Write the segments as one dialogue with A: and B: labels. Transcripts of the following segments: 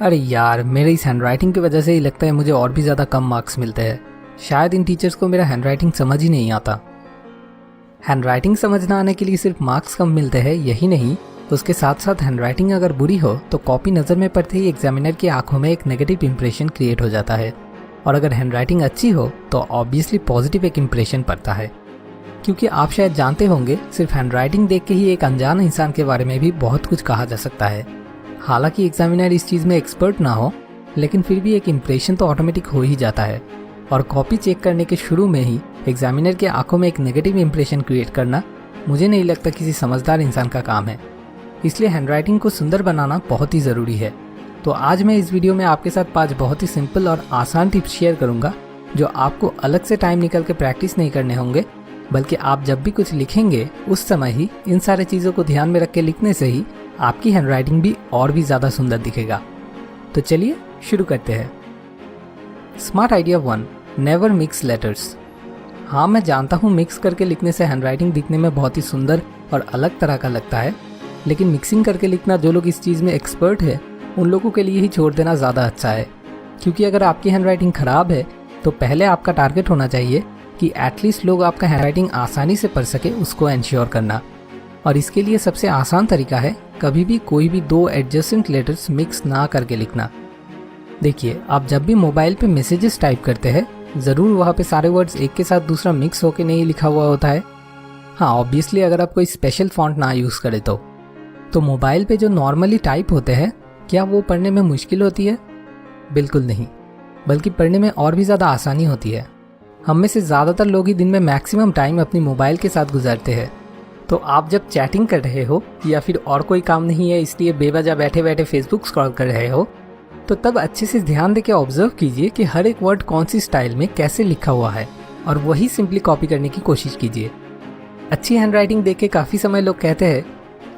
A: अरे यार, मेरे इस हैंडराइटिंग की वजह से ही लगता है मुझे और भी ज़्यादा कम मार्क्स मिलते हैं। शायद इन टीचर्स को मेरा हैंडराइटिंग समझ ही नहीं आता। हैंडराइटिंग समझ ना आने के लिए सिर्फ मार्क्स कम मिलते हैं यही नहीं, उसके साथ साथ हैंडराइटिंग अगर बुरी हो तो कॉपी नज़र में पड़ते ही एग्जामिनर की आंखों में एक नेगेटिव इंप्रेशन क्रिएट हो जाता है, और अगर हैंडराइटिंग अच्छी हो तो ऑब्वियसली पॉजिटिव एक इंप्रेशन पड़ता है। क्योंकि आप शायद जानते होंगे, सिर्फ हैंडराइटिंग देख के ही एक अनजान इंसान के बारे में भी बहुत कुछ कहा जा सकता है। हालांकि एग्जामिनर इस चीज़ में एक्सपर्ट ना हो, लेकिन फिर भी एक इम्प्रेशन तो ऑटोमेटिक हो ही जाता है, और कॉपी चेक करने के शुरू में ही एग्जामिनर के आंखों में एक नेगेटिव इंप्रेशन क्रिएट करना मुझे नहीं लगता किसी समझदार इंसान का काम है। इसलिए हैंडराइटिंग को सुंदर बनाना बहुत ही ज़रूरी है। तो आज मैं इस वीडियो में आपके साथ 5 बहुत ही सिंपल और आसान टिप्स शेयर करूँगा, जो आपको अलग से टाइम निकल के प्रैक्टिस नहीं करने होंगे, बल्कि आप जब भी कुछ लिखेंगे उस समय ही इन सारे चीज़ों को ध्यान में रख के लिखने से ही आपकी हैंडराइटिंग भी और भी ज़्यादा सुंदर दिखेगा। तो चलिए शुरू करते हैं। Smart idea 1, never mix letters. हाँ, मैं जानता हूँ मिक्स करके लिखने से हैंडराइटिंग दिखने में बहुत ही सुंदर और अलग तरह का लगता है, लेकिन मिक्सिंग करके लिखना जो लोग इस चीज़ में एक्सपर्ट है उन लोगों के लिए ही छोड़ देना ज़्यादा अच्छा है। क्योंकि अगर आपकी हैंडराइटिंग ख़राब है तो पहले आपका टारगेट होना चाहिए कि एटलीस्ट लोग आपका हैंडराइटिंग आसानी से पढ़ सके, उसको एंश्योर करना। और इसके लिए सबसे आसान तरीका है कभी भी कोई भी 2 एडजेसेंट लेटर्स मिक्स ना करके लिखना। देखिए, आप जब भी मोबाइल पे मैसेजेस टाइप करते हैं, ज़रूर वहाँ पे सारे वर्ड्स एक के साथ दूसरा मिक्स होके नहीं लिखा हुआ होता है। हाँ, ऑब्वियसली अगर आप कोई स्पेशल फॉन्ट ना यूज़ करें तो मोबाइल पे जो नॉर्मली टाइप होते हैं, क्या वो पढ़ने में मुश्किल होती है? बिल्कुल नहीं, बल्कि पढ़ने में और भी ज़्यादा आसानी होती है। हम में से ज़्यादातर लोग ही दिन में मैक्सिमम टाइम अपनी मोबाइल के साथ गुजारते हैं। तो आप जब चैटिंग कर रहे हो या फिर और कोई काम नहीं है इसलिए बेवजह बैठे बैठे फेसबुक स्क्रॉल कर रहे हो, तो तब अच्छे से ध्यान देके ऑब्जर्व कीजिए कि हर एक वर्ड कौन सी स्टाइल में कैसे लिखा हुआ है, और वही सिंपली कॉपी करने की कोशिश कीजिए। अच्छी हैंडराइटिंग देख के काफ़ी समय लोग कहते हैं,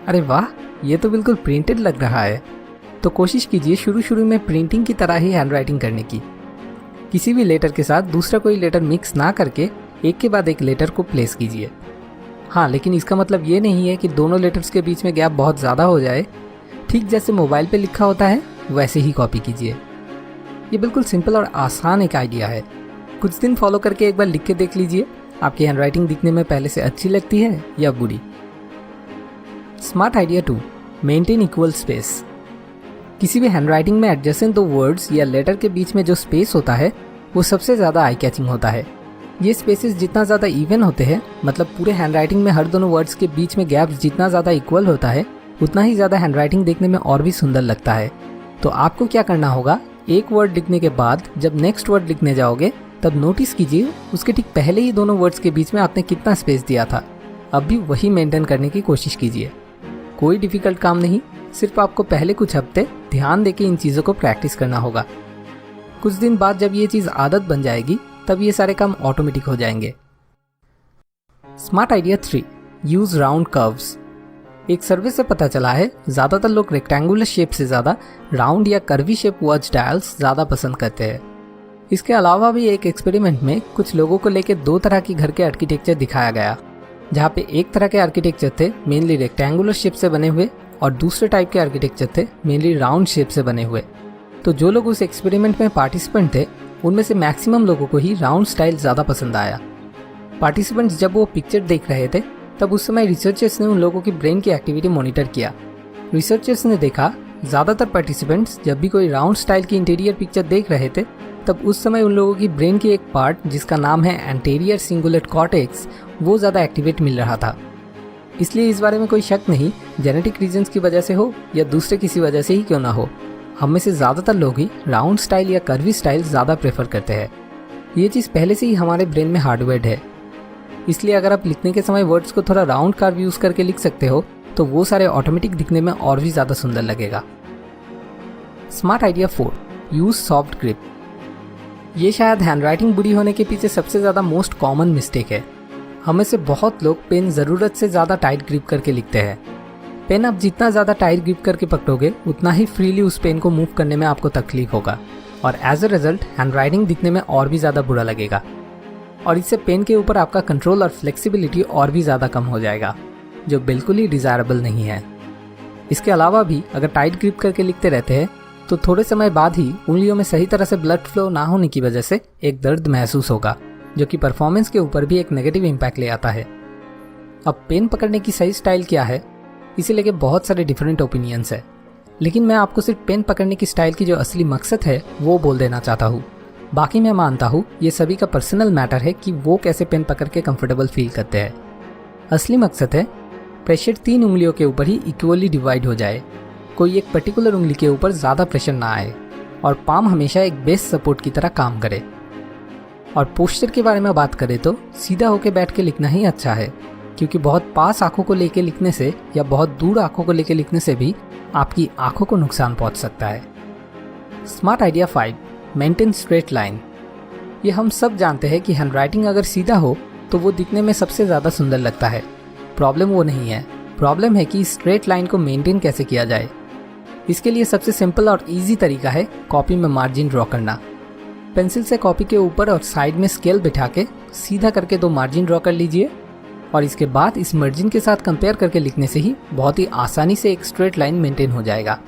A: अरे वाह, ये तो बिल्कुल प्रिंटेड लग रहा है। तो कोशिश कीजिए शुरू में प्रिंटिंग की तरह ही हैंडराइटिंग करने की। किसी भी लेटर के साथ दूसरा कोई लेटर मिक्स ना करके एक के बाद एक लेटर को प्लेस कीजिए। हाँ, लेकिन इसका मतलब ये नहीं है कि दोनों लेटर्स के बीच में गैप बहुत ज़्यादा हो जाए। ठीक जैसे मोबाइल पे लिखा होता है वैसे ही कॉपी कीजिए। ये बिल्कुल सिंपल और आसान एक आइडिया है। कुछ दिन फॉलो करके एक बार लिख के देख लीजिए, आपकी हैंडराइटिंग दिखने में पहले से अच्छी लगती है या बुरी। Smart idea 2, maintain equal space. किसी भी हैंडराइटिंग में एडजेसेंट 2 वर्ड्स या लेटर के बीच में जो स्पेस होता है वो सबसे ज़्यादा आई कैचिंग होता है। ये स्पेसेस जितना ज़्यादा इवन होते हैं, मतलब पूरे हैंडराइटिंग में हर दोनों वर्ड्स के बीच में गैप्स जितना ज़्यादा इक्वल होता है, उतना ही ज़्यादा हैंडराइटिंग देखने में और भी सुंदर लगता है। तो आपको क्या करना होगा, एक वर्ड लिखने के बाद जब नेक्स्ट वर्ड लिखने जाओगे तब नोटिस कीजिए उसके ठीक पहले ही दोनों वर्ड्स के बीच में आपने कितना स्पेस दिया था। अब भी वही मेंटेन करने की कोशिश कीजिए। कोई डिफ़िकल्ट काम नहीं, सिर्फ आपको पहले कुछ हफ्ते ध्यान देके इन चीज़ों को प्रैक्टिस करना होगा। कुछ दिन बाद जब ये चीज़ आदत बन जाएगी तब ये सारे काम ऑटोमेटिक हो जाएंगे। Smart idea 3, use round curves. एक सर्वे से पता चला है ज़्यादातर लोग रेक्टेंगुलर शेप से ज़्यादा राउंड या कर्वी शेप वर्ड डायल्स ज़्यादा पसंद करते हैं। इसके अलावा भी एक एक्सपेरिमेंट में कुछ लोगों को लेकर 2 तरह की घर के आर्किटेक्चर दिखाया गया, जहाँ पे एक तरह के आर्किटेक्चर थे मेनली रेक्टेंगुलर शेप से बने हुए, और दूसरे टाइप के आर्किटेक्चर थे मेनली राउंड शेप से बने हुए। तो जो लोग उस एक्सपेरिमेंट में पार्टिसिपेंट थे उनमें से मैक्सिमम लोगों को ही राउंड स्टाइल ज़्यादा पसंद आया। पार्टिसिपेंट्स जब वो पिक्चर देख रहे थे तब उस समय रिसर्चर्स ने उन लोगों की ब्रेन की एक्टिविटी मॉनिटर किया। रिसर्चर्स ने देखा ज़्यादातर पार्टिसिपेंट्स जब भी कोई राउंड स्टाइल की इंटीरियर पिक्चर देख रहे थे तब उस समय उन लोगों की ब्रेन की एक पार्ट जिसका नाम है एंटीरियर सिंगुलेट कॉर्टेक्स, वो ज़्यादा एक्टिवेट मिल रहा था। इसलिए इस बारे में कोई शक नहीं, जेनेटिक रीजंस की वजह से हो या दूसरे किसी वजह से ही क्यों ना हो, हम में से ज़्यादातर लोग ही राउंड स्टाइल या कर्वी स्टाइल ज़्यादा प्रेफर करते हैं। ये चीज़ पहले से ही हमारे ब्रेन में हार्डवेयर्ड है। इसलिए अगर आप लिखने के समय वर्ड्स को थोड़ा राउंड कर्व यूज़ करके लिख सकते हो तो वो सारे ऑटोमेटिक दिखने में और भी ज़्यादा सुंदर लगेगा। Smart idea 4, use soft grip. ये शायद हैंडराइटिंग बुरी होने के पीछे सबसे ज़्यादा मोस्ट कॉमन मिस्टेक है। हमें से बहुत लोग पेन ज़रूरत से ज़्यादा टाइट ग्रिप करके लिखते हैं। पेन आप जितना ज़्यादा टाइट ग्रिप करके पकड़ोगे उतना ही फ्रीली उस पेन को मूव करने में आपको तकलीफ होगा, और एज अ रिजल्ट हैंडराइटिंग दिखने में और भी ज़्यादा बुरा लगेगा, और इससे पेन के ऊपर आपका कंट्रोल और फ्लेक्सिबिलिटी और भी ज़्यादा कम हो जाएगा, जो बिल्कुल ही डिज़ायरेबल नहीं है। इसके अलावा भी अगर टाइट ग्रिप करके लिखते रहते हैं तो थोड़े समय बाद ही उंगलियों में सही तरह से ब्लड फ्लो ना होने की वजह से एक दर्द महसूस होगा, जो कि परफॉर्मेंस के ऊपर भी एक नेगेटिव इम्पैक्ट ले आता है। अब पेन पकड़ने की सही स्टाइल क्या है, इसे लेके बहुत सारे डिफरेंट ओपिनियंस है, लेकिन मैं आपको सिर्फ पेन पकड़ने की स्टाइल की जो असली मकसद है वो बोल देना चाहता हूँ। बाकी मैं मानता हूँ ये सभी का पर्सनल मैटर है कि वो कैसे पेन पकड़ के कंफर्टेबल फील करते हैं। असली मकसद है प्रेशर 3 उंगलियों के ऊपर ही इक्वली डिवाइड हो जाए, कोई एक पर्टिकुलर उंगली के ऊपर ज़्यादा प्रेशर ना आए और पाम हमेशा एक बेस सपोर्ट की तरह काम करे। और पोस्चर के बारे में बात करें तो सीधा होकर बैठ के लिखना ही अच्छा है, क्योंकि बहुत पास आंखों को लेके लिखने से या बहुत दूर आंखों को लेके लिखने से भी आपकी आंखों को नुकसान पहुंच सकता है। Smart idea 5, maintain straight line. ये हम सब जानते हैं कि हैंडराइटिंग अगर सीधा हो तो वो दिखने में सबसे ज़्यादा सुंदर लगता है। प्रॉब्लम वो नहीं है, प्रॉब्लम है कि स्ट्रेट लाइन को मेंटेन कैसे किया जाए। इसके लिए सबसे सिंपल और इजी तरीका है कॉपी में मार्जिन ड्रॉ करना। पेंसिल से कॉपी के ऊपर और साइड में स्केल बिठा के सीधा करके 2 मार्जिन ड्रॉ कर लीजिए और इसके बाद इस मार्जिन के साथ कंपेयर करके लिखने से ही बहुत ही आसानी से एक स्ट्रेट लाइन मेंटेन हो जाएगा।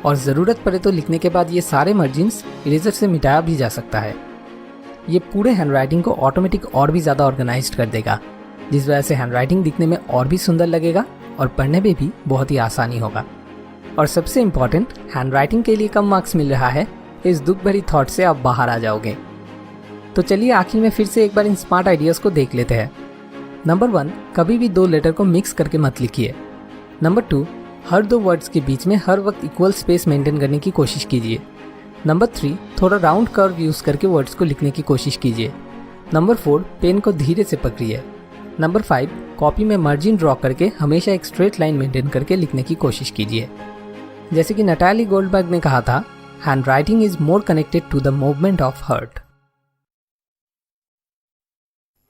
A: और ज़रूरत पड़े तो लिखने के बाद ये सारे मार्जिन्स इरेजर से मिटाया भी जा सकता है। ये पूरे हैंडराइटिंग को ऑटोमेटिक और भी ज़्यादा ऑर्गेनाइज्ड कर देगा, जिस वजह से हैंडराइटिंग दिखने में और भी सुंदर लगेगा और पढ़ने में भी बहुत ही आसानी होगा। और सबसे इम्पॉर्टेंट, हैंडराइटिंग के लिए कम मार्क्स मिल रहा है, इस दुख भरी थॉट से आप बाहर आ जाओगे। तो चलिए आखिर में फिर से एक बार इन स्मार्ट आइडियाज़ को देख लेते हैं। नंबर 1, कभी भी 2 लेटर को मिक्स करके मत लिखिए। नंबर 2, हर 2 वर्ड्स के बीच में हर वक्त इक्वल स्पेस मेंटेन करने की कोशिश कीजिए। नंबर 3, थोड़ा राउंड कर्व यूज़ करके वर्ड्स को लिखने की कोशिश कीजिए। नंबर 4, पेन को धीरे से पकड़िए। नंबर 5, कॉपी में मार्जिन ड्रॉ करके हमेशा एक स्ट्रेट लाइन मेंटेन करके लिखने की कोशिश कीजिए। जैसे कि नटाली गोल्डबर्ग ने कहा था, handwriting is more connected to the movement of heart.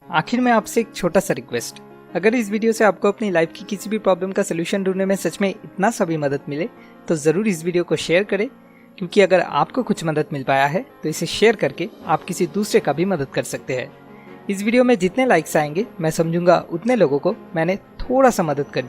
A: आखिर में आपसे एक छोटा सा रिक्वेस्ट, अगर इस वीडियो से आपको अपनी लाइफ की किसी भी प्रॉब्लम का सोल्यूशन ढूंढने में सच में इतना सा भी मदद मिले तो ज़रूर इस वीडियो को शेयर करें, क्योंकि अगर आपको कुछ मदद मिल पाया है तो इसे शेयर करके आप किसी दूसरे का भी मदद कर सकते हैं। इस वीडियो में जितने लाइक्स आएंगे मैं समझूंगा उतने लोगों को मैंने थोड़ा सा मदद कर दी।